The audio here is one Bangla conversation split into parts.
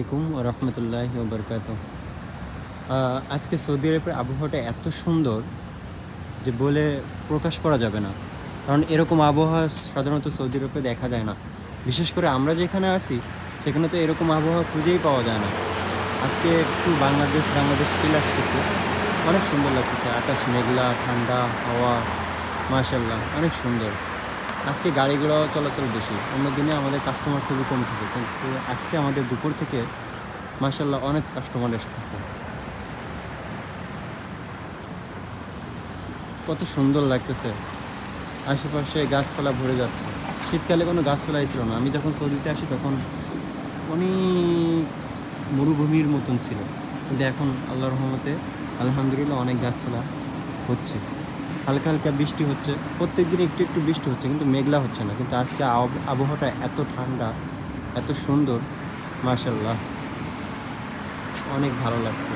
আসসালামু আলাইকুম রহমতুল্লাহি ওবরকাতুহ। আজকে সৌদি আরবের আবহাওয়াটা এত সুন্দর যে বলে প্রকাশ করা যাবে না। কারণ এরকম আবহাওয়া সাধারণত সৌদি আরবে দেখা যায় না। বিশেষ করে আমরা যেখানে আছি সেখানে তো এরকম আবহাওয়া খুঁজেই পাওয়া যায় না। আজকে একটু বাংলাদেশ ফিল আসতেছে। অনেক সুন্দর লাগতেছে। আকাশ মেঘলা, ঠান্ডা হাওয়া, মাশাআল্লাহ অনেক সুন্দর। আজকে গাড়ি ঘোড়াও চলাচল বেশি। অন্য দিনে আমাদের কাস্টমার খুবই কম থাকে, কিন্তু আজকে আমাদের দুপুর থেকে মাশাআল্লাহ অনেক কাস্টমার আসতেছে। কত সুন্দর লাগতেছে। আশেপাশে গাছপালা ভরে যাচ্ছে। শীতকালে কোনো গাছপালাই ছিল না। আমি যখন সৌদিতে আসি তখন অনেক মরুভূমির মতন ছিল, কিন্তু এখন আল্লাহর রহমতে আলহামদুলিল্লাহ অনেক গাছপালা হচ্ছে। হালকা হালকা বৃষ্টি হচ্ছে, প্রত্যেক দিন একটু একটু বৃষ্টি হচ্ছে, কিন্তু মেঘলা হচ্ছে না। কিন্তু আজকে আবহাওয়াটা এত ঠান্ডা, এত সুন্দর, মাশাআল্লাহ অনেক ভালো লাগছে।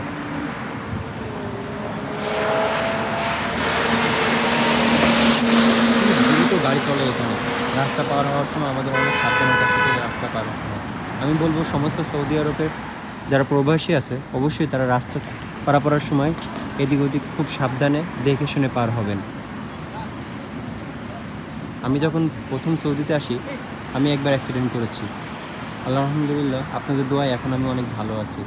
দ্রুত গাড়ি চলে এখানে। রাস্তা পার হওয়ার সময় আমাদের অনেক সাবধানতার সাথে রাস্তা পার হতে হয়। আমি বলবো সমস্ত সৌদি আরবের যারা প্রবাসী আছে অবশ্যই তারা রাস্তা পারাপারের সময় এদিক ওদিক খুব সাবধানে দেখে শুনে পার হবেন। আমি যখন প্রথম সৌদিতে আসি আমি একবার অ্যাক্সিডেন্ট করেছি। আলহামদুলিল্লাহ আপনাদের দোয়ায় এখন আমি অনেক ভালো আছি।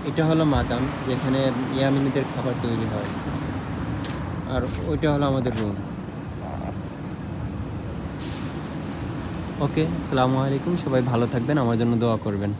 এটা হলো মাদাম, যেখানে ইয়ামিনীদের খাবার তৈরি হয়, আর ওইটা হলো আমাদের রুম। ওকে, আসসালামু আলাইকুম। সবাই ভালো থাকবেন, আমার জন্য দোয়া করবেন।